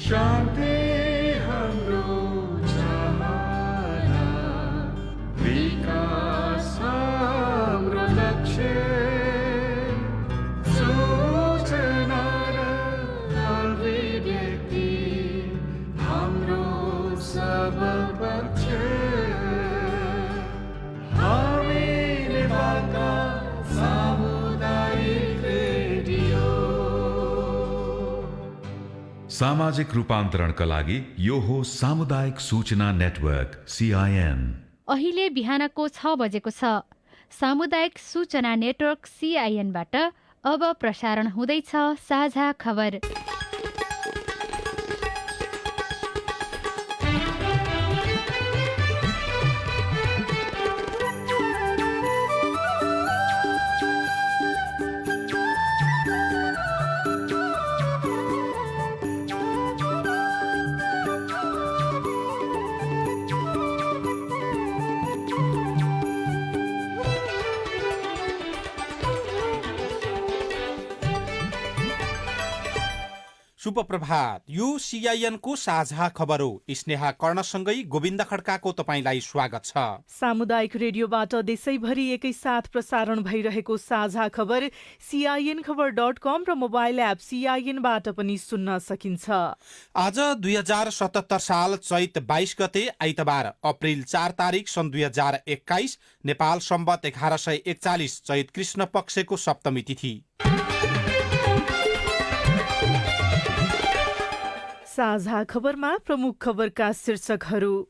शान्ति हाम्रो चाहना, विकास हाम्रो लक्ष्य, सूचना र अभिव्यक्ति हाम्रो सबल पक्ष। हामी नेपालका सामुदायिक रेडियो। सामाजिक रूपान्तरणका लागि यो हो सामुदायिक सूचना नेटवर्क CIN। अहिले बिहानको 6 बजेको छ। सामुदायिक सूचना नेटवर्क CIN बाट अब प्रसारण हुँदैछ साझा खबर। शुभ प्रभात। यो CIN को साझा खबर हो। स्नेहा कर्णसँगै गोविन्द खड्काको तपाईलाई स्वागत छ। सामुदायिक रेडियोबाट देशैभरि एकैसाथ प्रसारण भइरहेको साझा खबर CINखबर.com र मोबाइल एप CIN-बाट पनि सुन्न सकिन्छ। आज 2077 साल चैत 22 गते आइतबार अप्रिल 4 तारिक सन् 2021 नेपाल सम्वत 1141 चैत कृष्ण पक्षको सप्तमी तिथि। साझा खबरमा प्रमुख खबरका शीर्षकहरू।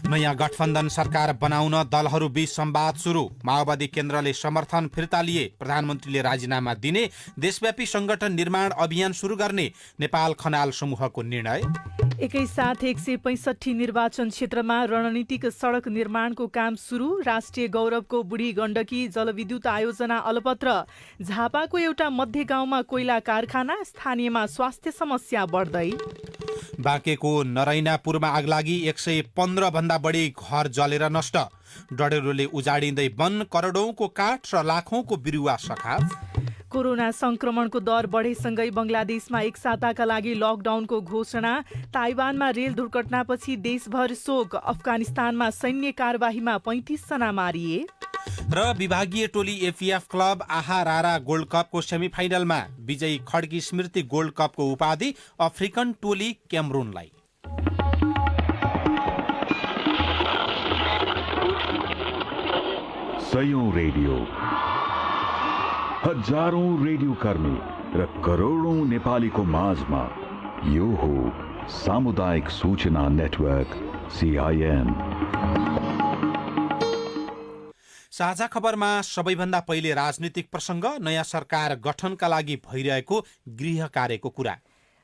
नयाँ गठबन्धन सरकार बनाउन दलहरूबीच संवाद सुरु। माओवादी केन्द्रले समर्थन फिर्ता लिए। प्रधानमन्त्रीले राजीनामा दिने। देशव्यापी संगठन निर्माण अभियान सुरु गर्ने नेपाल खनाल समूहको निर्णय। एकैसाथ 165 निर्वाचन क्षेत्रमा रणनीतिक सडक निर्माणको काम सुरु। राष्ट्रिय गौरवको बुढी गण्डकी जलविद्युत आयोजना अलपत्र। झापाको एउटा मध्य गाउँमा कोइला कारखाना। स्थानीयमा स्वास्थ्य समस्या बढ्दै। बाँकेको नरैनापुरमा आगलागी। 115 भन्दा बढी घर जलेर नष्ट। डढेरोले उजाडिँदै वन। करोडौंको काठ र लाखौंको बिरुवा सखाप। कोरोना संक्रमणको दर बढेसँगै बंगलादेशमा एक साताका लागि लकडाउनको घोषणा। ताइवानमा रेल दुर्घटनापछि देशभर शोक। अफगानिस्तानमा सैन्य कार्यवाहीमा 35 जना मारिए। र विभागीय टोली APF क्लब आहा रारा गोल्ड कपको सेमिफाइनलमा विजयी खड्की स्मृति गोल्ड कपको उपाधि अफ्रिकन टोली क्यामरूनलाई। सयौं रेडियो, हजारौं रेडियो कर्मी र करोडौं नेपालीको माझमा यो हो सामुदायिक सूचना नेटवर्क CIN। साझा खबरमा सबैभन्दा पहिले राजनीतिक प्रसंग। नयाँ सरकार गठनका लागि भइरहेको गृह कार्यको कुरा।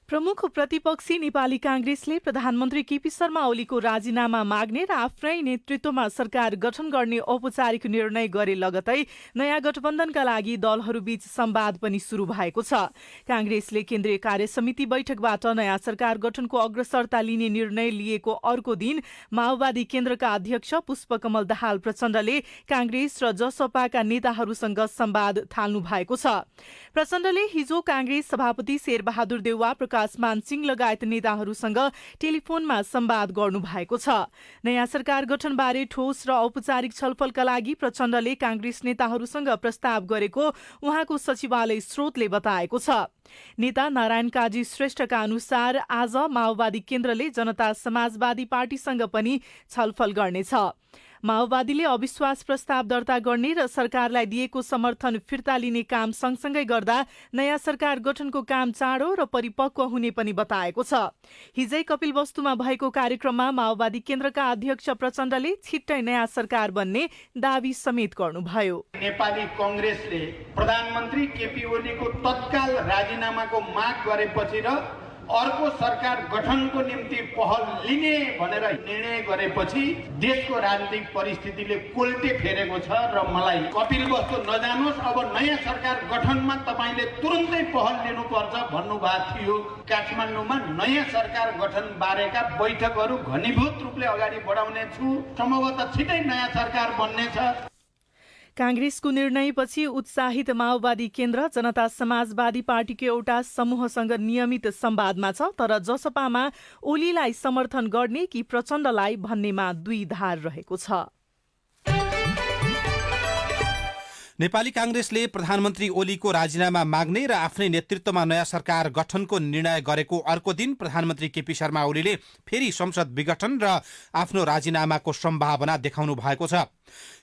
प्रमुख प्रतिपक्षी नेपाली कांग्रेसले प्रधानमन्त्री केपी शर्मा ओलीको राजीनामा माग्ने र आफ्नै नेतृत्वमा सरकार गठन गर्ने औपचारिक निर्णय गरे लगतै नयाँ गठबन्धनका लागि दलहरूबीच संवाद पनि सुरु भएको छ। कांग्रेसले केन्द्रीय कार्यसमिति बैठकबाट नयाँ सरकार गठनको अग्रसरता लिने निर्णय लिएको अर्को दिन माओवादी केन्द्रका अध्यक्ष पुष्पकमल दाहाल प्रचण्डले कांग्रेस र जसपाका नेताहरूसँग संवाद थाल्नु भएको छ। प्रचण्डले हिजो कांग्रेस सभापति शेरबहादुर देउवा, प्रकाश मानसिंह लगायत नेताहरूसँग टेलिफोनमा संवाद गर्नु भएको छ। नयाँ सरकार गठनबारे ठोस र औपचारिक छलफलका लागि प्रचण्डले कांग्रेस नेताहरूसँग प्रस्ताव गरेको उहाँको सचिवालय स्रोतले बताएको छ। नेता नारायण काजी श्रेष्ठका अनुसार आज माओवादी केन्द्रले जनता समाजवादी पार्टीसँग पनि छलफल गर्नेछ। माओवादीले अविश्वास प्रस्ताव दर्ता गर्ने र सरकारलाई दिएको समर्थन फिर्ता लिने काम सँगसँगै गर्दा नयाँ सरकार गठनको काम चाँडो र परिपक्व हुने पनि बताएको छ। हिजै कपिलवस्तुमा भएको कार्यक्रममा माओवादी केन्द्रका अध्यक्ष प्रचण्डले छिट्टै नयाँ सरकार बन्ने दावी समेत गर्नुभयो। नेपाली कांग्रेसले प्रधानमन्त्री केपी ओलीको तत्काल राजीनामाको माग गरेपछि र अर्को सरकार गठनको निम्ति पहल लिने भनेर निर्णय गरेपछि देशको राजनीतिक परिस्थितिले कोल्टे फेरेको छ र मलाई कपिलवस्तु नजानुहोस्, अब नयाँ सरकार गठनमा तपाईले तुरुन्तै पहल लिनुपर्छ भन्नुभएको थियो। काठमाडौँमा नयाँ सरकार गठन बारेका बैठकहरू घनीभूत रूपले अगाडि बढाउने छु। सम्भवतः छिटै नयाँ सरकार बन्नेछ। कांग्रेसको निर्णयपछि उत्साहित माओवादी केन्द्र जनता समाजवादी पार्टीको एउटा समूहसँग नियमित संवादमा छ, तर जसपामा ओलीलाई समर्थन गर्ने कि प्रचण्डलाई भन्नेमा दुई धार रहेको छ। नेपाली कांग्रेसले प्रधानमन्त्री ओलीको राजीनामा माग्ने र आफ्नै नेतृत्वमा नयाँ सरकार गठनको निर्णय गरेको अर्को दिन प्रधानमन्त्री केपी शर्मा ओलीले फेरि संसद विघटन र आफ्नो राजीनामाको सम्भावना देखाउनु भएको छ।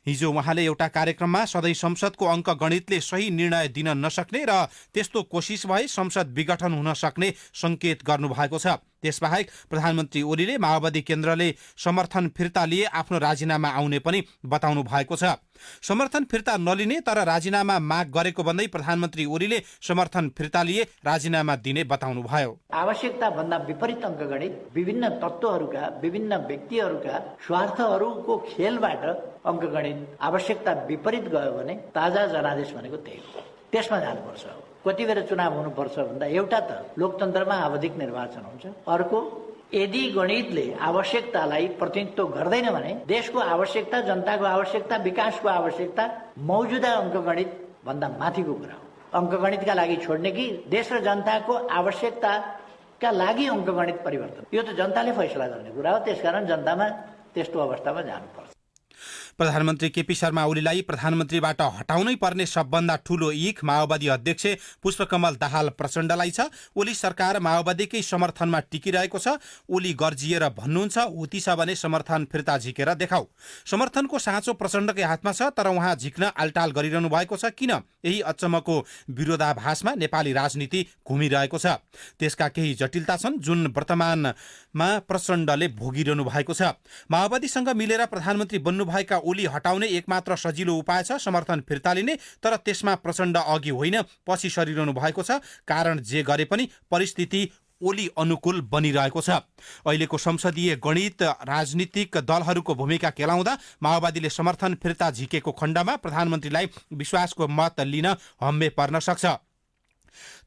हिजो उहाँले एउटा कार्यक्रममा सधैँ संसदको अङ्क गणितले सही निर्णय दिन नसक्ने र त्यस्तो कोसिस भए संसद विघटन हुन सक्ने संकेत गर्नुभएको छ। त्यसबाहेक प्रधानमन्त्री ओलीले माओवादी केन्द्रले समर्थन फिर्ता लिए आफ्नो राजीनामा आउने पनि बताउनु भएको छ। समर्थन फिर्ता नलिने तर राजीनामा माग गरेको भन्दै प्रधानमन्त्री ओलीले समर्थन फिर्ता लिए राजीनामा दिने बताउनु भयो। आवश्यकता भन्दा विपरीत अङ्कगणित विभिन्न तत्त्वहरूका विभिन्न व्यक्तिहरूका स्वार्थहरूको खेलबाट अङ्कगणित आवश्यकता विपरीत गयो भने ताजा जनादेश भनेको त्यही हो, त्यसमा जानुपर्छ। कति बेर चुनाव हुनुपर्छ भन्दा एउटा त लोकतन्त्रमा आवधिक निर्वाचन हुन्छ, अर्को यदि गणितले आवश्यकतालाई प्रतिनिधित्व गर्दैन भने देशको आवश्यकता, जनताको आवश्यकता, विकासको आवश्यकता मौजुदा अङ्कगणित भन्दा माथिको कुरा हो। अङ्कगणितका लागि छोड्ने कि देश र जनताको आवश्यकताका लागि अङ्कगणित परिवर्तन, यो त जनताले फैसला गर्ने कुरा हो। त्यसकारण जनतामा त्यस्तो अवस्थामा जानुपर्छ। प्रधानमन्त्री केपी शर्मा ओलीलाई प्रधानमन्त्रीबाट हटाउनै पर्ने सबभन्दा ठूलो इख माओवादी अध्यक्ष पुष्पकमल दाहाल प्रचण्डलाई छ। ओली सरकार माओवादीकै समर्थनमा टिकिरहेको छ। ओली गर्जिएर भन्नुहुन्छ उति छ भने समर्थन फिर्ता झिकेर देखाऊ। समर्थनको साँचो प्रचण्डकै हातमा छ, तर उहाँ झिक्न आलटाल गरिरहनु भएको छ। किन? यही अचम्मको विरोधाभासमा नेपाली राजनीति घुमिरहेको छ। त्यसका केही जटिलता छन् जुन वर्तमानमा प्रचण्डले भोगिरहनु भएको छ। माओवादीसँग मिलेर प्रधानमन्त्री बन्नुभएका ओली हटाउने एकमात्र सजिलो उपाय छ समर्थन फिर्ता लिने, तर त्यसमा प्रचण्ड अघि होइन पछि सरिरहनु भएको छ। कारण जे गरे पनि परिस्थिति ओली अनुकूल बनिरहेको छ। अहिलेको संसदीय गणित राजनीतिक दलहरूको भूमिका केलाउँदा माओवादीले समर्थन फिर्ता झिकेको खण्डमा प्रधानमन्त्रीलाई विश्वासको मत लिन हम्मे पर्न सक्छ।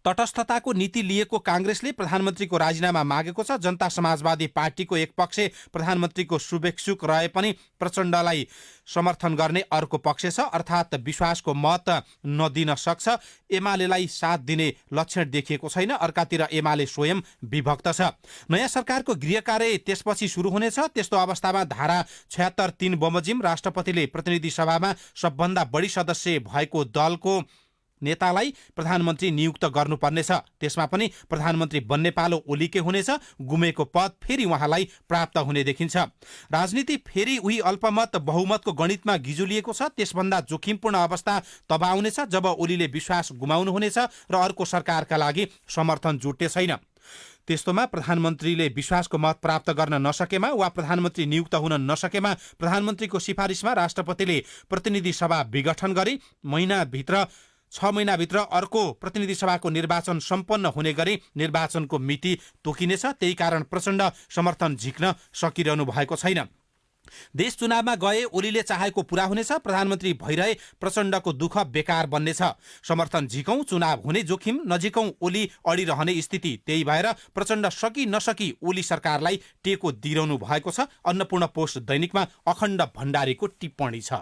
तटस्थताको नीति लिएको कांग्रेसले प्रधानमन्त्रीको राजीनामा मागेको छ। जनता समाजवादी पार्टीको एक पक्ष प्रधानमन्त्रीको शुभेच्छुक रहे पनि प्रचण्डलाई समर्थन गर्ने अर्को पक्ष छ, अर्थात् विश्वासको मत नदिन सक्छ। एमालेलाई साथ दिने लक्षण देखिएको छैन। अर्कातिर एमाले स्वयं विभक्त छ। नयाँ सरकारको गृह कार्य त्यसपछि सुरु हुनेछ। त्यस्तो अवस्थामा धारा 76(3) बमोजिम राष्ट्रपतिले प्रतिनिधि सभामा सबभन्दा बढी सदस्य भएको दलको नेतालाई प्रधानमन्त्री नियुक्त गर्नुपर्नेछ। त्यसमा पनि प्रधानमन्त्री बन्ने पालो ओलीकै हुनेछ। गुमेको पद फेरि उहाँलाई प्राप्त हुने देखिन्छ। राजनीति फेरि उही अल्पमत बहुमतको गणितमा गिजुलिएको छ। त्यसभन्दा जोखिमपूर्ण अवस्था तब आउनेछ जब ओलीले विश्वास गुमाउनुहुनेछ र अर्को सरकारका लागि समर्थन जुट्ने छैन। त्यस्तोमा प्रधानमन्त्रीले विश्वासको मत प्राप्त गर्न नसकेमा वा प्रधानमन्त्री नियुक्त हुन नसकेमा प्रधानमन्त्रीको सिफारिसमा राष्ट्रपतिले प्रतिनिधि सभा विघटन गरी 6 महिनाभित्र अर्को प्रतिनिधि सभाको निर्वाचन सम्पन्न हुने गरी निर्वाचनको मिति तोकिनेछ। त्यही कारण प्रचण्ड समर्थन झिक्न सकिरहनु भएको छैन। देश चुनावमा गए ओलीले चाहेको पूरा हुनेछ। प्रधानमन्त्री भइरहे प्रचण्डको दुःख बेकार बन्नेछ। समर्थन झिकौं चुनाव हुने जोखिम, नझिकौं ओली अडिरहने स्थिति। त्यही भएर प्रचण्ड सकी नसकी ओली सरकारलाई टेको दिइरहनु भएको छ। अन्नपूर्ण पोस्ट दैनिकमा अखण्ड भण्डारीको टिप्पणी छ।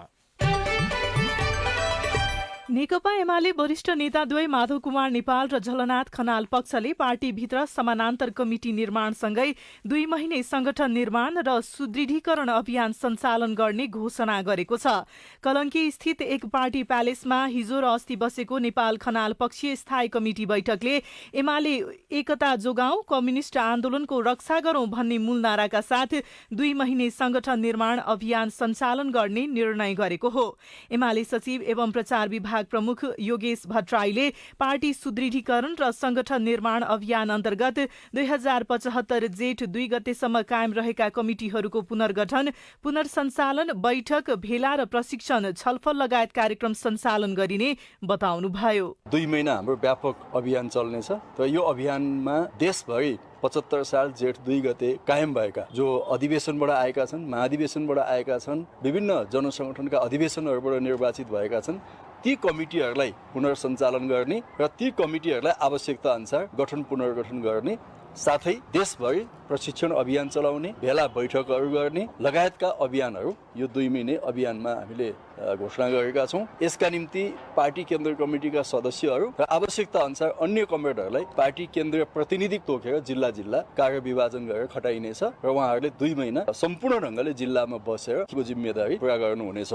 नेकपा एमाले वरिष्ठ नेताद्वय माधव कुमार नेपाल र झलनाथ खनाल पक्षले पार्टीभित्र समानान्तर कमिटी निर्माणसँगै 2 महिने संगठन निर्माण र सुदृढीकरण अभियान सञ्चालन गर्ने घोषणा गरेको छ। कलङ्की स्थित एक पार्टी प्यालेसमा हिजो र अस्ति बसेको नेपाल खनाल पक्षीय स्थायी कमिटी बैठकले एमाले एकता जोगाउँ, कम्युनिष्ट आन्दोलनको रक्षा गरौं भन्ने मूल नाराका साथ 2 महिने संगठन निर्माण अभियान सञ्चालन गर्ने निर्णय गरेको हो। एमाले सचिव एवं प्रचार विभाग प्रमुख योगेश भट्टराईले पार्टी सुदृढीकरण र संगठन निर्माण अभियान अन्तर्गत 2075 जेठ 2 गतेसम्म कायम रहेका कमिटिहरूको पुनर्गठन, पुनर्सञ्चालन, बैठक, भेला र प्रशिक्षण, छलफल लगायत कार्यक्रम सञ्चालन गरिने बताउनुभयो। 2 महिना हाम्रो व्यापक अभियान चल्नेछ। त यो अभियानमा देशभरि 75 साल जेठ 2 गते कायम भएका जो अधिवेशनबाट आएका छन्, महाधिवेशनबाट आएका छन्, विभिन्न जनसङ्गठनका अधिवेशनहरूबाट निर्वाचित भएका छन्, ती कमिटीहरूलाई पुनर्सञ्चालन गर्ने र ती कमिटीहरूलाई आवश्यकता अनुसार गठन पुनर्गठन गर्ने साथै देशभरि प्रशिक्षण अभियान चलाउने, भेला बैठकहरू गर्ने लगायतका अभियानहरू यो 2 महिने अभियानमा हामीले घोषणा गरेका छौँ। यसका निम्ति पार्टी केन्द्रीय कमिटीका सदस्यहरू र आवश्यकता अनुसार अन्य कमरेडहरूलाई पार्टी केन्द्रीय प्रतिनिधि तोकेर जिल्ला कार्य विभाजन गरेर खटाइनेछ र उहाँहरूले 2 महिना सम्पूर्ण ढङ्गले जिल्लामा बसेर जिम्मेदारी पुरा गर्नुहुनेछ।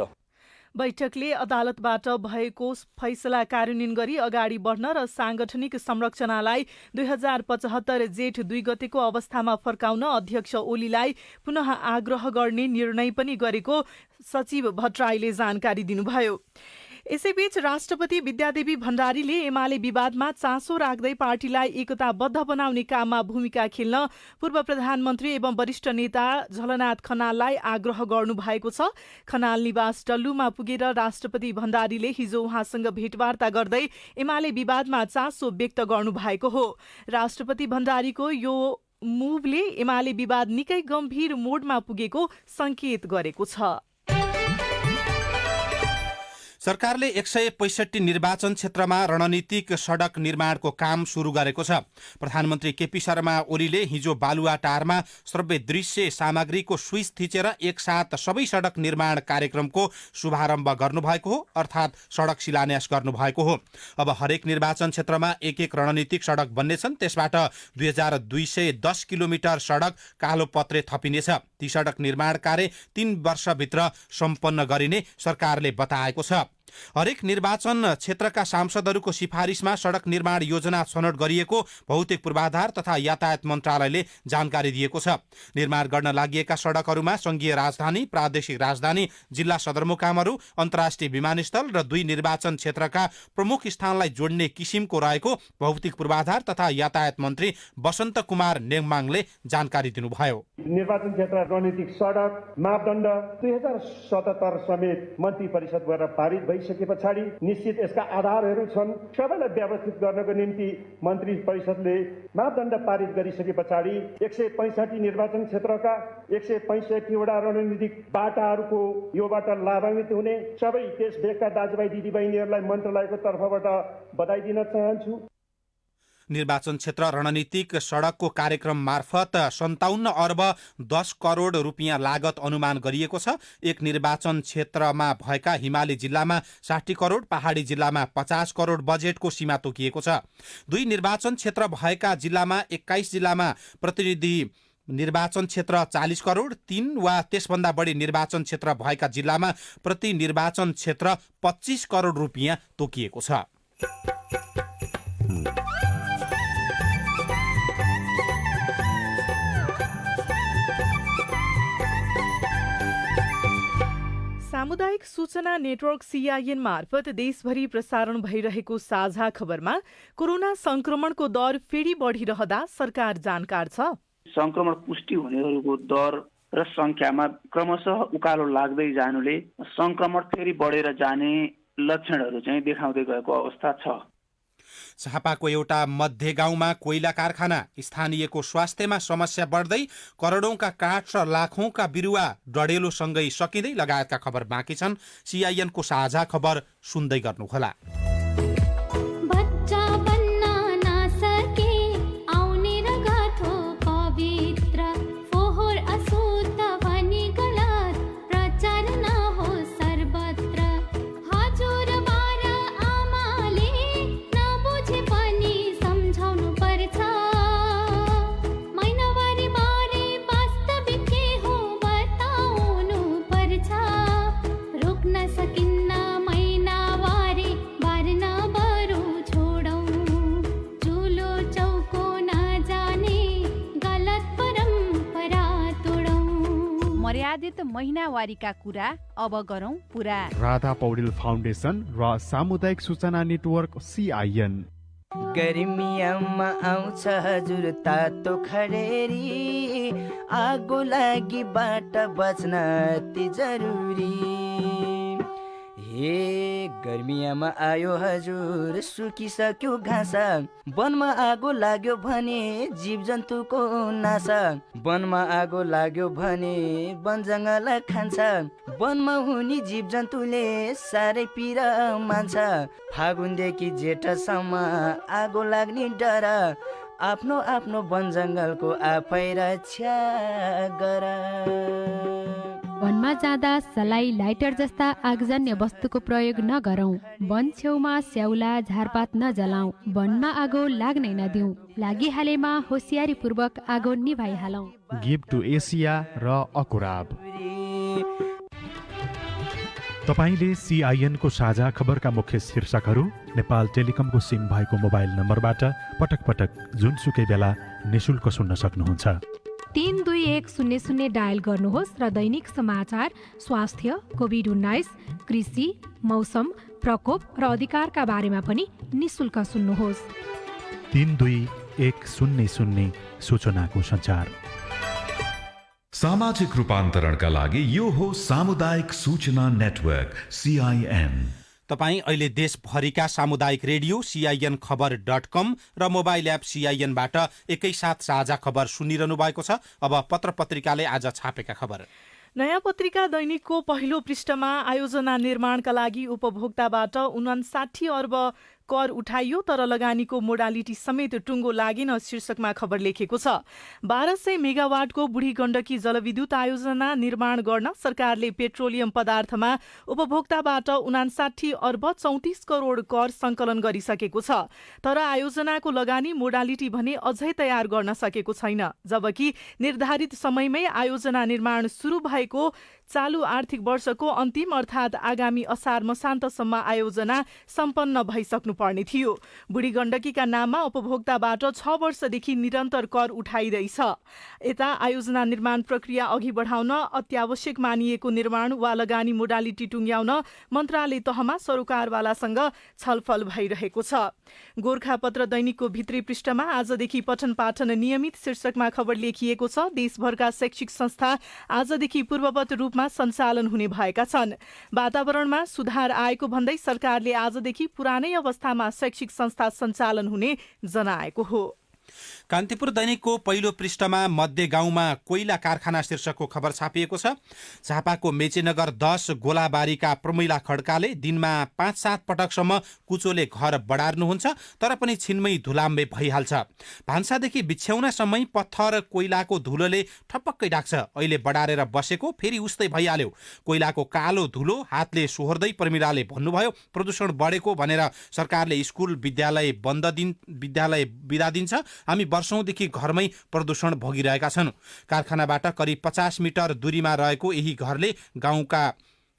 बैठकले अदालतबाट भएको फैसला कार्यान्वयन गरी अगाडि बढ्न र सांगठनिक संरचनालाई 2075 जेठ 2 गतेको अवस्थामा फर्काउन अध्यक्ष ओलीलाई पुनः आग्रह गर्ने निर्णय पनि गरेको सचिव भट्टराईले जानकारी दिनुभयो। यसैबीच राष्ट्रपति विद्यादेवी भण्डारीले एमाले विवादमा चासो राख्दै पार्टीलाई एकताबद्ध बनाउने काममा भूमिका खेल्न पूर्व प्रधानमन्त्री एवं वरिष्ठ नेता झलनाथ खनाललाई आग्रह गर्नुभएको छ। खनाल निवास डल्लुमा पुगेर राष्ट्रपति भण्डारीले हिजो उहाँसँग भेटवार्ता गर्दै एमाले विवादमा चासो व्यक्त गर्नुभएको हो। राष्ट्रपति भण्डारीको यो मुभले एमाले विवाद निकै गम्भीर मोडमा पुगेको संकेत गरेको छ। सरकारले 165 निर्वाचन क्षेत्रमा रणनीतिक सडक निर्माणको काम सुरु गरेको छ। प्रधानमन्त्री केपी शर्मा ओलीले हिजो बालुवाटारमा श्रव्य दृश्य सामग्रीको स्विच थिचेर एकसाथ सबै सडक निर्माण कार्यक्रमको शुभारम्भ गर्नुभएको हो, अर्थात् सडक शिलान्यास गर्नुभएको हो। अब हरेक निर्वाचन क्षेत्रमा एक रणनीतिक सडक बन्नेछन्। त्यसबाट 2210 किलोमिटर सडक कालो पत्रे थपिनेछ। ती सडक निर्माण कार्य 3 वर्षभित्र सम्पन्न गरिने सरकारले बताएको छ। हरेक निर्वाचन क्षेत्रका सांसदहरूको सिफारिसमा सडक निर्माण योजना छनौट गरिएको भौतिक पूर्वाधार तथा यातायात मन्त्रालयले जानकारी दिएको छ। निर्माण गर्न लागिएका सडकहरूमा संघीय राजधानी, प्रादेशिक राजधानी, जिल्ला सदरमुकामहरू, अन्तर्राष्ट्रिय विमानस्थल र 2 निर्वाचन क्षेत्रका प्रमुख स्थानलाई जोड्ने किसिमको रहेको भौतिक पूर्वाधार तथा यातायात मन्त्री वसन्त कुमार नेङमाङले जानकारी दिनुभयो। निर्वाचन क्षेत्र रणनीतिक सडक मापदण्ड 2077 समेत मन्त्री परिषदबाट पारित भइसके पछाडि निश्चित यसका आधारहरू छन्। सबैलाई व्यवस्थित गर्नको निम्ति मन्त्री परिषदले मापदण्ड पारित गरिसके पछाडि 165 निर्वाचन क्षेत्रका 165 वटा रणनीतिक बाटाहरूको योबाट लाभान्वित हुने सबै त्यस भेगका दाजुभाइ दिदीबहिनीहरूलाई मन्त्रालयको तर्फबाट बधाई दिन चाहन्छु। निर्वाचन क्षेत्र रणनीतिक सडकको कार्यक्रम मार्फत 57 अर्ब 10 करोड रुपियाँ लागत अनुमान गरिएको छ। एक निर्वाचन क्षेत्रमा भएका हिमाली जिल्लामा 60 करोड, पहाडी जिल्लामा 50 करोड बजेटको सीमा तोकिएको छ। 2 निर्वाचन क्षेत्र भएका जिल्लामा 21 जिल्लामा प्रतिनिधि निर्वाचन क्षेत्र 40 करोड, 3 वा त्यसभन्दा बढी निर्वाचन क्षेत्र भएका जिल्लामा प्रति निर्वाचन क्षेत्र 25 करोड रुपियाँ तोकिएको छ। सामुदायिक सूचना नेटवर्क CIN मार्फत देशभरि प्रसारण भइरहेको साझा खबरमा कोरोना संक्रमणको दर फेरि बढिरहँदा सरकार जानकार छ। संक्रमण पुष्टि हुनेहरूको दर र संख्यामा क्रमशः उकालो लाग्दै जानुले संक्रमण फेरि बढेर जाने लक्षणहरू चाहिँ देखाउँदै गएको अवस्था छ। झापाको एउटा मध्य गाउँमा कोइला कारखाना, स्थानीयको स्वास्थ्यमा समस्या बढ्दै करोडौंका काठ र लाखौंका बिरुवा डढेलोसँगै सकिँदै लगायतका खबर बाँकी छन्। CIN को साझा खबर सुन्दै गर्नुहोला। मर्यादित महिनावारीका कुरा अब गरौं पुरा। राधा पौडेल फाउन्डेसन र सामुदायिक सूचना नेटवर्क CIN। गर्मियामा आउँछ हजुर तातो खडेरी, आगो लागिबाट बच्न अति जरुरी। हे गर्मियामा आयो हजुर सुकिसक्यो घाँस, वनमा आगो लाग्यो भने जीव जन्तुको नासा। वनमा आगो लाग्यो भने वन जङ्गल खान्छ, वनमा हुने जीव जन्तुले साह्रै पीडा मान्छ। फागुनदेखि जेठसम्म आगो लाग्ने डर, आफ्नो आफ्नो वन जङ्गलको आफै रक्षा गर। वनमा जाँदा सलाई, लाइटर जस्ता आगजन्य वस्तुको प्रयोग नगरौं। वन छेउमा स्याउला, झारपात नजलाऊ। वनमा आगो लाग्नै नदिऊ। लागिहालेमा होसियारीपूर्वक आगो निभाइहालौं। गिभ टु एसिया र अकुराब। तपाईले CIN को साझा खबरका मुख्य शीर्षकहरू नेपाल टेलिकमको सिम भएको मोबाइल नम्बरबाट पटक पटक जुनसुकै बेला निशुल्क सुन्न सक्नुहुन्छ। 32100 डायल गर्नुहोस् र दैनिक समाचार, स्वास्थ्य, कोभिड-19, कृषि, मौसम, प्रकोप र अधिकारका बारेमा पनि निशुल्क सुन्नुहोस्। 32100 सूचनाको सञ्चार। सामाजिक रूपान्तरणका लागि यो हो सामुदायिक सूचना नेटवर्क CIN। तपाईँ अहिले देशभरिका सामुदायिक रेडियो CIN खबर.com र मोबाइल एप CIN-बाट एकैसाथ साझा खबर सुनिरहनु भएको छ। अब पत्र पत्रिकाले आज छापेका खबर। नयाँ पत्रिका दैनिकको पहिलो पृष्ठमा आयोजना निर्माणका लागि उपभोक्ताबाट 59 अर्ब कर उठाइयो तर लगानीको मोडालिटी समेत टुङ्गो लागेन शीर्षकमा खबर लेखेको छ। 1200 मेगावाटको बुढी गण्डकी जलविद्युत आयोजना निर्माण गर्न सरकारले पेट्रोलियम पदार्थमा उपभोक्ताबाट 59 अर्ब 34 करोड कर संकलन गरिसकेको छ। तर आयोजनाको लगानी मोडालिटी भने अझै तयार गर्न सकेको छैन। जबकि निर्धारित समयमै आयोजना निर्माण सुरु भएको चालु आर्थिक वर्षको अन्तिम अर्थात् आगामी असार मसान्तसम्म आयोजना सम्पन्न भइसक्नु पर्ने थियो। बुढी गण्डकीका नाममा उपभोक्ताबाट 6 वर्षदेखि निरन्तर कर उठाइँदैछ। यता आयोजना निर्माण प्रक्रिया अघि बढाउन अत्यावश्यक मानिएको निर्माण वा लगानी मोडालिटी टुङ्ग्याउन मन्त्रालय तहमा सरोकारवालासँग छलफल भइरहेको छ। गोरखापत्र दैनिकको भित्री पृष्ठमा आजदेखि पठन पाठन नियमित शीर्षकमा खबर लेखिएको छ। देशभरका शैक्षिक संस्था आजदेखि पूर्ववत रूपमा सञ्चालन हुने भएका छन्। वातावरणमा सुधार आएको भन्दै सरकारले आजदेखि पुरानै अवस्थामा शैक्षिक संस्था सञ्चालन हुने जनाएको हो। कान्तिपुर दैनिकको पहिलो पृष्ठमा मध्य गाउँमा कोइला कारखाना शीर्षकको खबर छापिएको छ। झापाको मेचेनगर 10 गोलाबारीका प्रमिला खड्काले दिनमा 5-7 पटकसम्म कुचोले घर बढार्नुहुन्छ तर पनि छिनमै धुलाम्बे भइहाल्छ। भान्सादेखि बिछ्याउनासम्मै पत्थर कोइलाको धुलोले ठपक्कै ढाक्छ। अहिले बढारेर बसेको फेरि उस्तै भइहाल्यो। कोइलाको कालो धुलो हातले सोहोर्दै प्रमिलाले भन्नुभयो प्रदूषण बढेको भनेर सरकारले स्कुल विद्यालय बिदा दिन्छ। हामी वर्षौंदेखि घरमै प्रदूषण भोगिरहेका छन्। कारखानाबाट करिब 50 मिटर दूरीमा रहेको यही घरले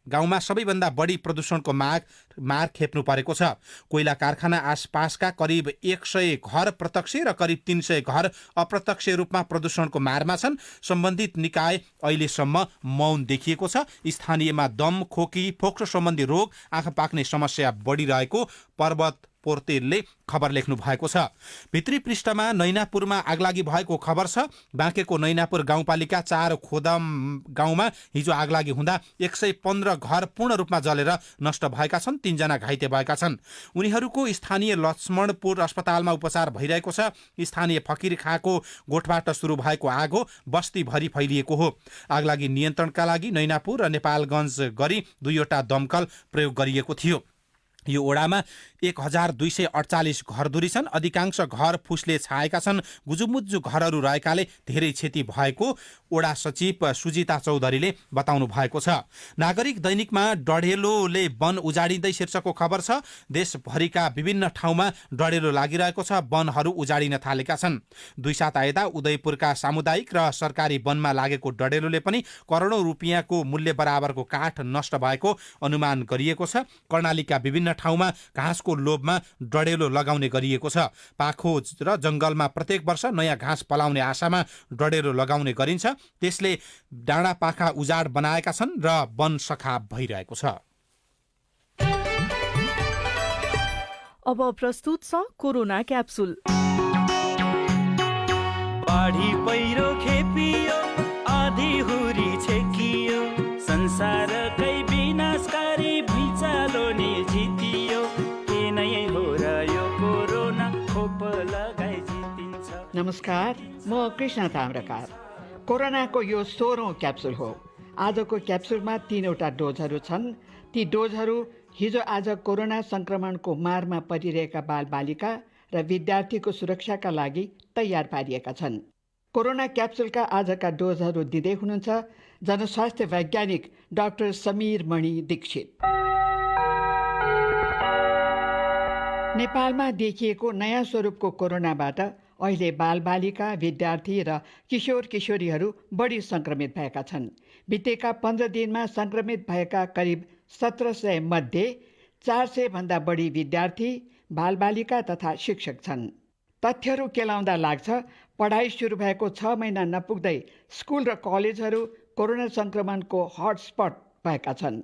गाउँमा सबैभन्दा बढी प्रदूषणको मार खेप्नु परेको छ। कोइला कारखाना आसपासका करिब 100 घर प्रत्यक्ष र करिब 300 घर अप्रत्यक्ष रूपमा प्रदूषणको मारमा छन्। सम्बन्धित निकाय अहिलेसम्म मौन देखिएको छ। स्थानीयमा दम, खोकी, फोक्सो सम्बन्धी रोग, आँखा पाक्ने समस्या बढिरहेको पर्वत पोर्तेलले खबर लेख्नु भएको छ। भित्री पृष्ठमा नैनापुरमा आगलागी भएको खबर छ। बाँकेको नैनापुर गाउँपालिका 4 खोदम गाउँमा हिजो आगलागी हुँदा 115 घर पूर्ण रूपमा जलेर नष्ट भएका छन्। 3 जना घाइते भएका छन्। उनीहरूको स्थानीय लक्ष्मणपुर अस्पतालमा उपचार भइरहेको छ। स्थानीय फकिर खाँको गोठबाट सुरु भएको आगो बस्तीभरि फैलिएको हो। आगलागी नियन्त्रणका लागि नैनापुर र नेपालगञ्ज गरी 2वटा दमकल प्रयोग गरिएको थियो। यो ओडामा 1248 घरधुरी छन्। अधिकांश घर फुसले छाएका छन्। गुजुमुज्जु घरहरू रहेकाले धेरै क्षति भएको ओडा सचिव सुजिता चौधरीले बताउनु भएको छ। नागरिक दैनिकमा डढेलोले वन उजाडिँदै शीर्षकको खबर छ। देशभरिका विभिन्न ठाउँमा डढेलो लागिरहेको छ। वनहरू उजाडिन थालेका छन्। 2 साता यता उदयपुरका सामुदायिक र सरकारी वनमा लागेको डढेलोले पनि करोडौं रुपियाँको मूल्य बराबरको काठ नष्ट भएको अनुमान गरिएको छ। कर्णालीका विभिन्न ठाउँमा घाँसको लोभमा डढेलो लगाउने गरिएको छ। पाखो र जंगलमा प्रत्येक वर्ष नयाँ घाँस पलाउने आशामा डढेलो लगाउने गरिन्छ। त्यसले डाँडा पाखा उजाड बनाएका छन् र वन सखा भइरहेको छ। अब प्रस्तुत छ कोरोना क्याप्सुल। बाढी पहिरो खेपियो, आधी हुरी छेकियो, संसारकै विनाशकारी भुइँचालो नि जितियो। के नै हो र यो कोरोना, खोप लगाई जितिन्छ। नमस्कार, म कृष्ण ताम्रकार। कोरोनाको यो 16औं क्याप्सुल हो। आजको क्याप्सुलमा 3वटा डोजहरू छन्। ती डोजहरू हिजो आज कोरोना संक्रमणको मारमा परिरहेका बालबालिका र विद्यार्थीको सुरक्षाका लागि तयार पारिएका छन्। कोरोना क्याप्सुलका आजका डोजहरू दिँदै हुनुहुन्छ जनस्वास्थ्य वैज्ञानिक डाक्टर समीर मणि दीक्षित। नेपालमा देखिएको नयाँ स्वरूपको कोरोनाबाट अहिले बालबालिका, विद्यार्थी र किशोर किशोरीहरू बढी सङ्क्रमित भएका छन्। बितेका 15 दिनमा सङ्क्रमित भएका करिब 1700 मध्ये 400 भन्दा बढी विद्यार्थी, बालबालिका तथा शिक्षक छन्। तथ्यहरू केलाउँदा लाग्छ पढाइ सुरु भएको 6 महिना नपुग्दै स्कुल र कलेजहरू कोरोना सङ्क्रमणको हटस्पट भएका छन्।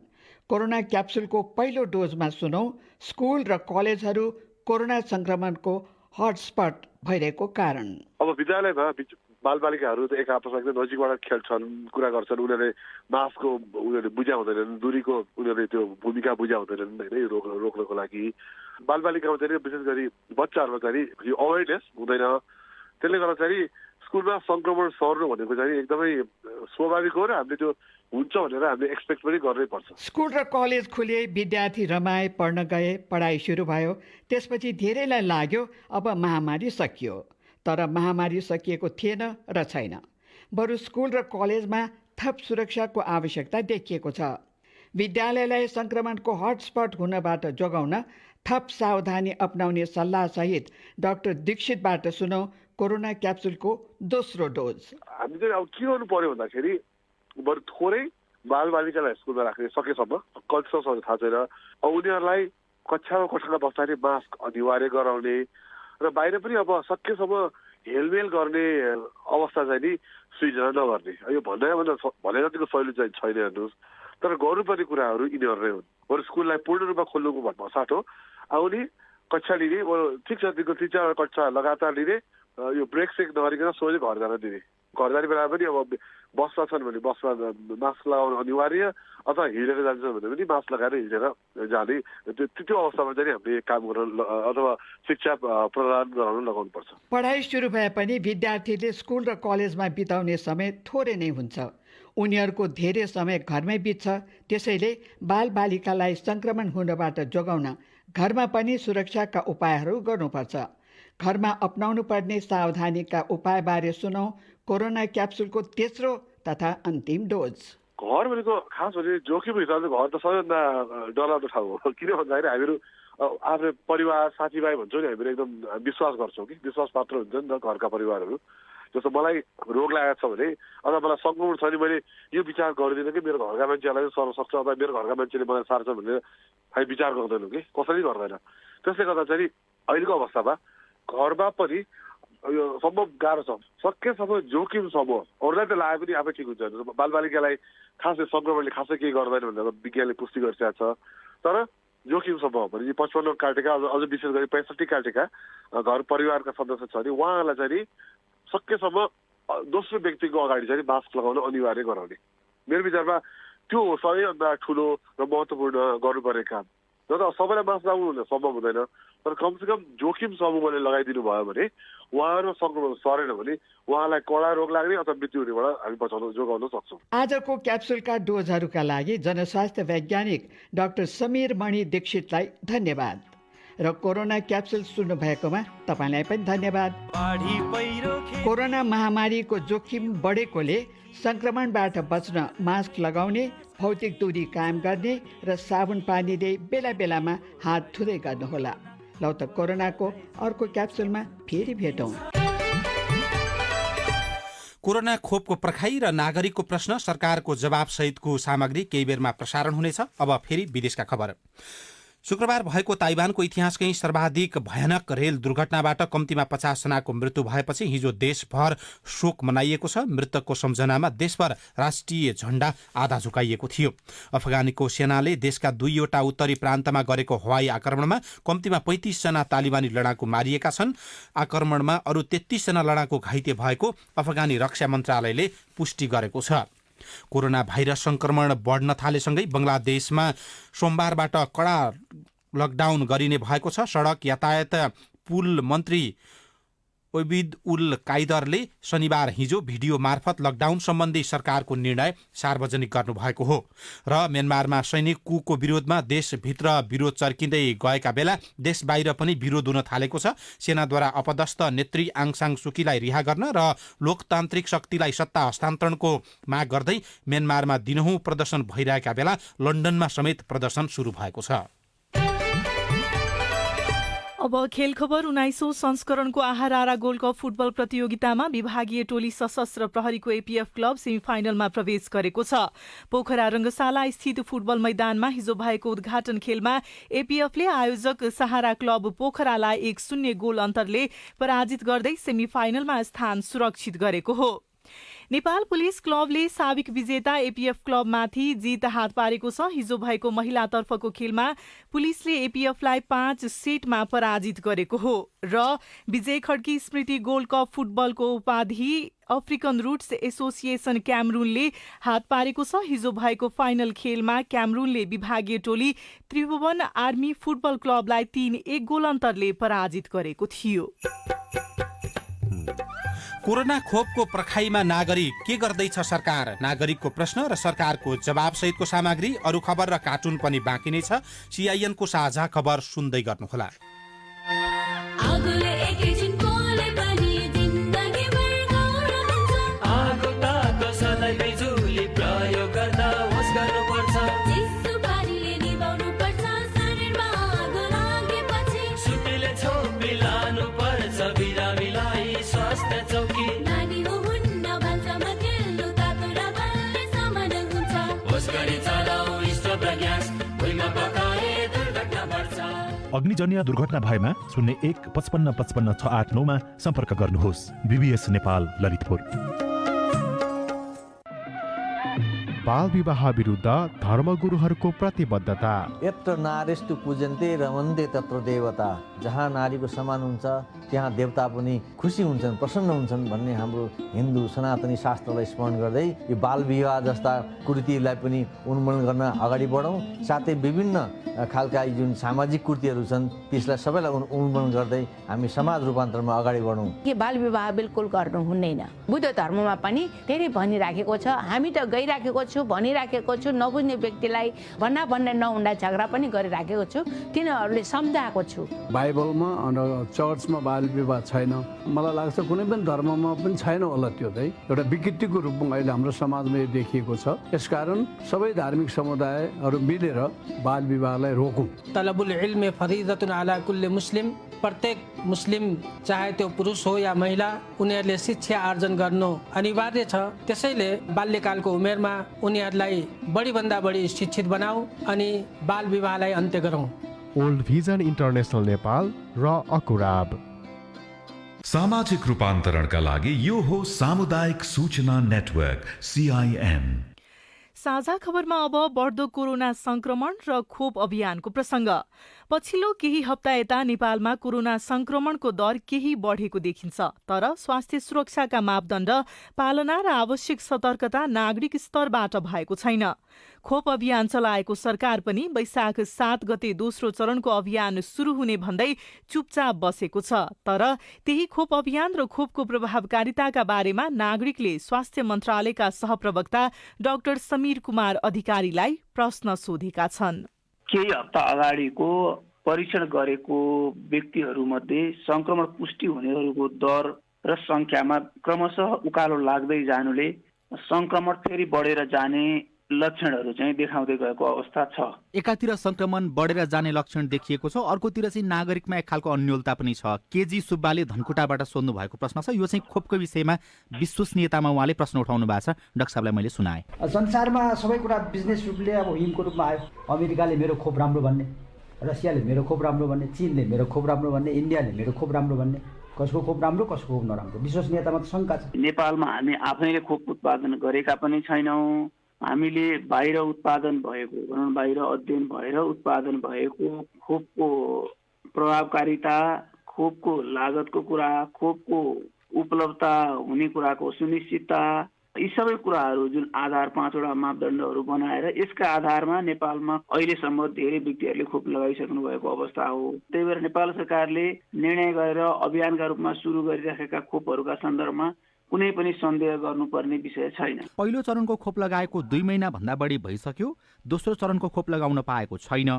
कोरोना क्याप्सुलको पहिलो डोजमा सुनौ स्कुल र कलेजहरू कोरोना सङ्क्रमणको हटस्पट भइरहेको कारण। अब विद्यालयमा बालबालिकाहरू एक आपसमा एकदम नजिकबाट खेल्छन्, कुरा गर्छन्, उनीहरूले मास्कको उनीहरूले बुझा हुँदैनन्, दूरीको उनीहरूले त्यो भूमिका बुझा हुँदैनन् होइन, यो रोक्नको लागि। बालबालिकामा चाहिँ विशेष गरी बच्चाहरूमा चाहिँ यो अवेरनेस हुँदैन। त्यसले गर्दा चाहिँ स्कुलमा सङ्क्रमण सर्नु भनेको चाहिँ एकदमै स्वाभाविक हो र हामीले त्यो हुन्छ भनेर हामीले एक्सपेक्ट पनि गर्नै पर्छ। स्कुल र कलेज खुले, विद्यार्थी रमाए, पढ्न गए, पढाइ सुरु भयो। त्यसपछि धेरैलाई लाग्यो अब महामारी सकियो। तर महामारी सकिएको थिएन र छैन। बरु स्कुल र कलेजमा थप सुरक्षाको आवश्यकता देखिएको छ। विद्यालयलाई सङ्क्रमणको हटस्पट हुनबाट जोगाउन थप सावधानी अपनाउने सल्लाहसहित डाक्टर दीक्षितबाट सुनौ कोरोना क्याप्सुलको दोस्रो डोज। हामी चाहिँ अब के गर्नु पर्यो भन्दाखेरि बरु थोरै बालबालिकालाई स्कुलमा राख्ने सकेसम्म, कतिसम्म थाहा छैन, उनीहरूलाई कक्षामा बस्दाखेरि मास्क अनिवार्य गराउने र बाहिर पनि अब सकेसम्म हेलमेल गर्ने अवस्था चाहिँ नि सृजना नगर्ने। यो भने जतिको शैली चाहिँ छैन हेर्नुहोस्, तर गर्नुपर्ने कुराहरू यिनीहरू नै हुन्। बरु स्कुललाई पूर्ण रूपमा खोल्नुको भन्नु साटो आउने कक्षा लिने, ठिक छ दिनको 3-4 कक्षा लगातार लिने, यो ब्रेक सेक नगरिकन सोझै घर जान दिने। घर जाने बेला पनि अब बसमा छन् भने बसमा मास्क लगाउनु अनिवार्य, अथवा हिँडेर जान्छन् भने पनि मास्क लगाएर हिँडेर जाने। त्यो अवस्थामा चाहिँ हामीले काम गर्न अथवा शिक्षा प्रदान गराउन लगाउनुपर्छ। पढाइ सुरु भए पनि विद्यार्थीले स्कुल र कलेजमा बिताउने समय थोरै नै हुन्छ। उनीहरूको धेरै समय घरमै बित्छ। त्यसैले बालबालिकालाई सङ्क्रमण हुनबाट जोगाउन घरमा पनि सुरक्षाका उपायहरू गर्नुपर्छ। घरमा अपनाउनु पर्ने सावधानीका उपायबारे सुनौ कोरोना क्याप्सुलको तेस्रो तथा अन्तिम डोज। घर भनेको खास गरी जोखिम हिसाबले घर त सबैभन्दा डरलाग्दो ठाउँ हो। किन भन्दाखेरि हामीहरू आफ्नो परिवार, साथीभाइ भन्छौँ नि, हामीहरू एकदम विश्वास गर्छौँ कि विश्वास पात्र हुन्छ नि त घरका परिवारहरू। जस्तो मलाई रोग लागेको छ भने अथवा मलाई सङ्क्रमण छ भने मैले यो विचार गर्दिनँ कि मेरो घरका मान्छेलाई सर्न सक्छ अथवा मेरो घरका मान्छेले मलाई सार्छ भनेर हामी विचार गर्दैनौँ कि, कसैले गर्दैन। त्यसले गर्दा चाहिँ अहिलेको अवस्थामा घरमा पनि यो सम्भव गाह्रो छ। सकेसम्म जोखिम समूह अरूलाई त लाए पनि आफै ठिक हुन्छ। बालबालिकालाई खासै सङ्क्रमणले खासै केही गर्दैन भनेर विज्ञानले पुष्टि गरिसकेको छ। तर जोखिम समूह भने 55 काटेका, अझ विशेष गरी 65 काटेका घर परिवारका सदस्य छ भने उहाँहरूलाई चाहिँ सकेसम्म दोस्रो व्यक्तिको अगाडि चाहिँ मास्क लगाउन अनिवार्य गराउने। मेरो विचारमा त्यो हो सबैभन्दा ठुलो र महत्त्वपूर्ण गर्नुपर्ने काम। न त सबैलाई मास्क लगाउनु सम्भव हुँदैन, तर कमसेकम जोखिम समूहले लगाइदिनु भयो भने उहाँहरू सङ्क्रमण सरेन भने उहाँलाई कडा रोग लाग्ने अथवा मृत्यु हुनेबाट हामी जोगाउन सक्छौँ। आजको क्याप्सुलका डोजहरूका लागि जनस्वास्थ्य वैज्ञानिक डाक्टर समीर मणि दीक्षितलाई धन्यवाद र कोरोना क्याप्सुल सुन्नु भएकोमा तपाईँलाई पनि धन्यवाद। कोरोना महामारीको जोखिम बढेकोले सङ्क्रमणबाट बच्न मास्क लगाउने, भौतिक दूरी कायम गर्ने र साबुन पानीले बेला बेलामा हात धुँदै गर्नुहोला। लौ त कोरोनाको अर्को क्याप्सुलमा फेरि भेटौँ। कोरोना खोपको पर्खाइ र नागरिकको प्रश्न सरकारको जवाबसहितको सामग्री केही बेरमा प्रसारण हुनेछ। अब फेरि विदेशका खबर। शुक्रबार भएको ताइवानको इतिहासकै सर्वाधिक भयानक रेल दुर्घटनाबाट कम्तीमा 50 जनाको मृत्यु भएपछि हिजो देशभर शोक मनाइएको छ। मृतकको सम्झनामा देशभर राष्ट्रिय झण्डा आधा झुकाइएको थियो। अफगानीको सेनाले देशका 2वटा उत्तरी प्रान्तमा गरेको हवाई आक्रमणमा कम्तीमा 35 जना तालिबानी लडाकु मारिएका छन्। आक्रमणमा अरू 33 जना लडाकु घाइते भएको अफगानी रक्षा मन्त्रालयले पुष्टि गरेको छ। कोरोना भाइरस संक्रमण बढ्न थालेसँगै बंगलादेशमा सोमबारबाट कडा लकडाउन गरिने भएको छ। सडक यातायात पुल मन्त्री ओबिद उल काइदरले शनिबार हिजो भिडियो मार्फत लकडाउन सम्बन्धी सरकारको निर्णय सार्वजनिक गर्नुभएको हो र म्यानमारमा सैनिक कुको विरोधमा देशभित्र विरोध चर्किँदै गएका बेला देश बाहिर पनि विरोध हुन थालेको छ। सेनाद्वारा अपदस्थ नेत्री आङ सान सुकीलाई रिहा गर्न र लोकतान्त्रिक शक्तिलाई सत्ता हस्तान्तरणको माग गर्दै म्यानमारमा दिनहुँ प्रदर्शन भइरहेका बेला लन्डनमा समेत प्रदर्शन सुरु भएको छ। अब खेल खबर। 19औं संस्करणको आहारारा गोल्ड कप फुटबल प्रतियोगितामा विभागीय टोली सशस्त्र प्रहरीको एपीएफ क्लब सेमिफाइनलमा प्रवेश गरेको छ। पोखरा रंगशाला स्थित फुटबल मैदानमा हिजो भएको उद्घाटन खेलमा एपीएफले आयोजक सहारा क्लब पोखरालाई 1-0 गोल अन्तरले पराजित गर्दै सेमिफाइनलमा स्थान सुरक्षित गरेको हो। नेपाल पुलिस क्लबले साबिक विजेता एपीएफ क्लबमाथि जित हात पारेको छ। हिजो भएको महिलातर्फको खेलमा पुलिसले एपीएफलाई 5 सेटमा पराजित गरेको हो र विजय खड्की स्मृति गोल्ड कप फुटबलको उपाधि अफ्रिकन रुट्स एसोसिएसन क्यामरूनले हात पारेको छ। हिजो भएको फाइनल खेलमा क्यामरूनले विभागीय टोली त्रिभुवन आर्मी फुटबल क्लबलाई 3-1 गोल अन्तरले पराजित गरेको थियो। कोरोना खोपको पर्खाइमा नागरिक के गर्दैछ सरकार, नागरिकको प्रश्न र सरकारको जवाब सहितको सामग्री, अरू खबर र कार्टुन पनि बाँकी नै छ। सीआईएनको साझा खबर सुन्दै गर्नुहोला। अग्निजन्य दुर्घटना भएमा 01 55 55 689 मा सम्पर्क गर्नुहोस्। बीबीएस नेपाल ललितपुर। बाल विवाह विरुद्ध धर्मगुरुहरूको प्रतिबद्धता। यत्र नारीस्तु पूजन्ते रमन्ते तत्र देवता। जहाँ नारीको सम्मान हुन्छ त्यहाँ देवता पनि खुसी हुन्छन्, प्रसन्न हुन्छन् भन्ने हाम्रो हिन्दू सनातनी शास्त्रलाई स्मरण गर्दै यो बाल विवाह जस्ता कुरीतिलाई पनि उन्मूलन गर्न अगाडि बढौँ। साथै विभिन्न खालका जुन सामाजिक कुरीतिहरू छन् त्यसलाई सबैलाई उन्मूलन गर्दै हामी समाज रूपान्तरमा अगाडि बढौँ। के बाल विवाह बिल्कुल गर्नु हुँदैन। बुद्ध धर्ममा पनि धेरै भनिराखेको छ। हामी त गइराखेको छु, भनिराखेको छु। नबुझ्ने व्यक्तिलाई भन्ने नहुँदा झगडा पनि गरिराखेको छु। तिनीहरूले सम्झाएको छु। बाइबलमा चर्चमा बाल विवाह छैन। मलाई लाग्छ कुनै पनि धर्ममा पनि छैन होला। त्यो चाहिँ एउटा विकृतिको रूपमा अहिले हाम्रो समाजमा यो देखिएको छ। यसकारण सबै धार्मिक समुदायहरू मिलेर बाल विवाहलाई रोकौँ। तलबुल इल्म फरिदतुन अला कुल्ली मुस्लिम। प्रत्येक मुस्लिम चाहे त्यो पुरुष हो या महिला उनीहरूले शिक्षा आर्जन गर्नु अनिवार्य छ। त्यसैले बाल्यकालको उमेरमा उनीहरूलाई बढीभन्दा बढी शिक्षित बनाऊ अनि बाल विवाहलाई अन्त्य गरौँ। ओल्ड भिजन इन्टरनेसनल नेपाल र अकुराब। सामाजिक रूपान्तरणका लागि यो हो सामुदायिक सूचना नेटवर्क सीआईएन। साझा खबरमा अब बढ्दो कोरोना संक्रमण र खोप अभियानको प्रसंग। पछिल्लो केही हप्ता यता नेपालमा कोरोना संक्रमणको दर केही बढेको देखिन्छ। तर स्वास्थ्य सुरक्षाका मापदण्ड पालना र आवश्यक सतर्कता नागरिक स्तरबाट भएको छैन। खोप अभियान चलाएको सरकार पनि वैशाख 7 गते दोस्रो चरणको अभियान सुरु हुने भन्दै चुपचाप बसेको छ। तर त्यही खोप अभियान र खोपको प्रभावकारिताका बारेमा नागरिकले स्वास्थ्य मन्त्रालयका सहप्रवक्ता डाक्टर समीर कुमार अधिकारीलाई प्रश्न सोधेका छन्। केही हप्ता अगाडिको परीक्षण गरेको व्यक्तिहरूमध्ये संक्रमण पुष्टि हुनेहरूको दर र संख्यामा क्रमशः उकालो लाग्दै जानुले संक्रमण फेरि बढेर जाने लक्षणहरू चाहिँ देखाउँदै गएको अवस्था छ। एकातिर संक्रमण बढेर जाने लक्षण देखिएको छ, अर्कोतिर चाहिँ नागरिकमा एक खालको अन्योलता पनि छ। केजी सुब्बाले धनकुटाबाट सोध्नु भएको प्रश्न छ। यो चाहिँ खोपको विषयमा विश्वसनीयतामा उहाँले प्रश्न उठाउनु भएको छ। डाक्टर साहबलाई मैले सुनाएँ। संसारमा सबै कुरा बिजनेस रूपले अब हिमको रूपमा आयो। अमेरिकाले मेरो खोप राम्रो भन्ने, रसियाले मेरो खोप राम्रो भन्ने, चीनले मेरो खोप राम्रो भन्ने, इन्डियाले मेरो खोप राम्रो भन्ने। कसको खोप राम्रो कसको खोप नराम्रो विश्वसनीयतामा त शङ्का छ। नेपालमा हामी आफैले खोप उत्पादन गरेका पनि छैनौँ। हामीले बाहिर उत्पादन भएको भनौँ बाहिर अध्ययन भएर उत्पादन भएको खोपको प्रभावकारिता, खोपको लागतको कुरा, खोपको उपलब्धता हुने कुराको सुनिश्चितता यी सबै कुराहरू जुन आधार 5वटा मापदण्डहरू बनाएर यसका आधारमा नेपालमा अहिलेसम्म धेरै व्यक्तिहरूले खोप लगाइसक्नु भएको अवस्था हो। त्यही भएर नेपाल सरकारले निर्णय गरेर अभियानका रूपमा सुरु गरिराखेका खोपहरूका सन्दर्भमा कुनै पनि सन्देह गर्नुपर्ने विषय छैन। पहिलो चरणको खोप लगाएको 2 महिना भन्दा बढी भइसक्यो, दोस्रो चरणको खोप लगाउन पाएको छैन।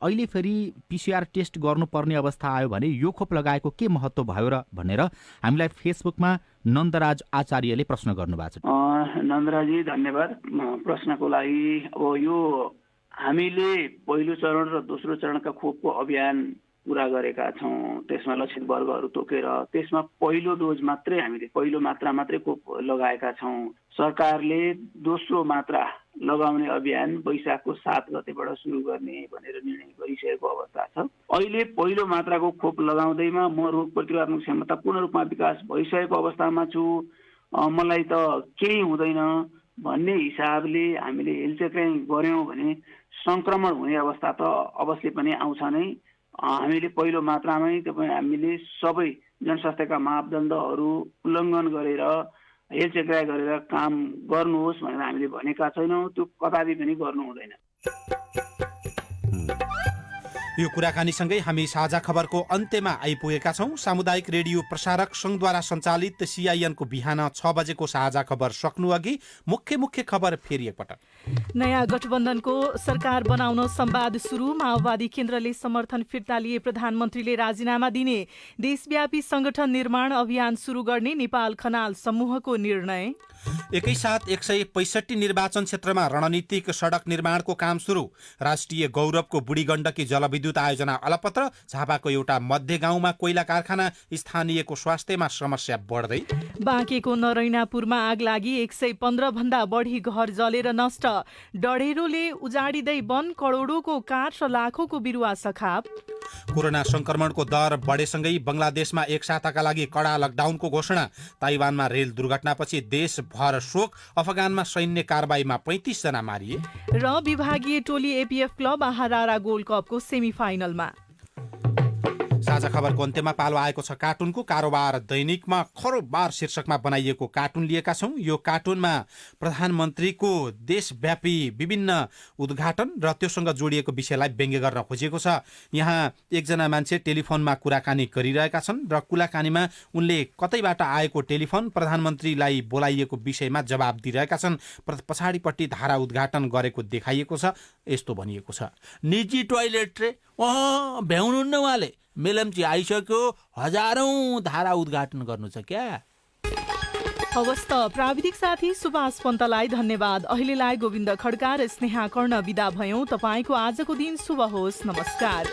अहिले फेरि PCR टेस्ट गर्नुपर्ने अवस्था आयो भने यो खोप लगाएको के महत्त्व भयो र भनेर हामीलाई फेसबुकमा नन्दराज आचार्यले प्रश्न गर्नुभएको छ। नन्दराजी धन्यवाद प्रश्नको लागि। अब यो हामीले पहिलो चरण र दोस्रो चरणका खोपको अभियान पूरा गरेका छौँ। त्यसमा लक्षित वर्गहरू तोकेर त्यसमा पहिलो डोज मात्रै हामीले पहिलो मात्रा मात्रै खोप लगाएका छौँ। सरकारले दोस्रो मात्रा लगाउने अभियान वैशाखको 7 गतेबाट सुरु गर्ने भनेर निर्णय गरिसकेको अवस्था छ। अहिले पहिलो मात्राको खोप लगाउँदैमा म रोग प्रतिरोधक क्षमता पूर्ण रूपमा विकास भइसकेको अवस्थामा छु, मलाई त केही हुँदैन भन्ने हिसाबले हामीले हेलचेक्राइ गऱ्यौँ भने सङ्क्रमण हुने अवस्था त अवश्य पनि आउँछ नै। हामीले पहिलो मात्रामै हामीले सबै जनस्वास्थ्यका मापदण्डहरू उल्लङ्घन गरेर हेलचेक्राइ गरेर काम गर्नुहोस् भनेर हामीले भनेका छैनौँ। त्यो कदापि पनि गर्नु हुँदैन। यो कुराकानीसँगै हामी साझा खबरको अन्त्यमा आइपुगेका छौँ। सामुदायिक रेडियो प्रसारक सङ्घद्वारा सञ्चालित CIN को बिहान 6 बजेको साझा खबर सक्नु अघि मुख्य खबर फेरि एकपटक। नयाँ गठबन्धनको सरकार बनाउन संवाद सुरु, माओवादी केन्द्रले समर्थन फिर्ता लिए, प्रधानमन्त्रीले राजीनामा दिने, देशव्यापी संगठन निर्माण अभियान सुरु गर्ने नेपाल खनाल समूहको निर्णय। एकैसाथ 165 निर्वाचन क्षेत्रमा रणनीतिक सडक निर्माणको काम सुरु, राष्ट्रिय गौरवको बुढी गण्डकी जलविद्युत आयोजना अलपत्र, झापाको एउटा मध्य गाउँमा कोइला कारखाना, स्थानीयको स्वास्थ्यमा समस्या बढ्दै। बाँकेको नरैनापुरमा आग लागि 115 भन्दा बढी घर जलेर नष्ट, डढेरोले उजाडिँदै वन, करोडौँको काठ र लाखौँको बिरुवा सखाप। कोरोना संक्रमणको दर बढेसँगै बंगलादेशमा एक साताका लागि कडा लकडाउनको घोषणा, ताइवानमा रेल दुर्घटनापछि देशभर शोक, अफगानमा सैन्य कारबाहीमा 35 जना मारिए। र विभागीय टोली APF क्लब हारारा गोल्ड कपको सेमिफाइनलमा। साझा खबरको अन्त्यमा पालो आएको छ कार्टुनको। कारोबार दैनिकमा खरोबार शीर्षकमा बनाइएको कार्टुन लिएका छौँ। यो कार्टुनमा प्रधानमन्त्रीको देशव्यापी विभिन्न उद्घाटन र त्योसँग जोडिएको विषयलाई व्यङ्ग्य गर्न खोजिएको छ। यहाँ एकजना मान्छे टेलिफोनमा कुराकानी गरिरहेका छन् र कुराकानीमा उनले कतैबाट आएको टेलिफोन प्रधानमन्त्रीलाई बोलाइएको विषयमा जवाब दिइरहेका छन्। पछाडिपट्टि धारा उद्घाटन गरेको देखाइएको छ। यस्तो भनिएको छ, निजी टोयलेट रे भ्याउनुहुन्न उहाँले, मेलम्ची आइसक्यो, हजारौं धारा उद्घाटन गर्नु छ क्या। हवस् त प्राविधिक साथी सुभाष पन्तलाई धन्यवाद। अहिलेलाई गोविन्द खड्का र स्नेहा कर्ण विदा भयौं। तपाईँको आजको दिन शुभ होस्। नमस्कार।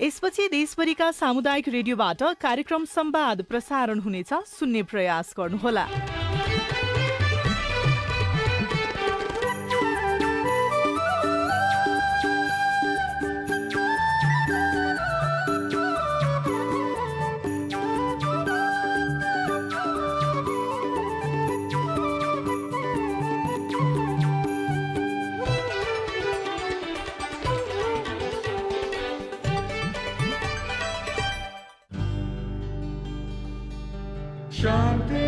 यसपछि देशभरिका सामुदायिक रेडियोबाट कार्यक्रम संवाद प्रसारण हुनेछ, सुन्ने प्रयास गर्नुहोला। शान्ति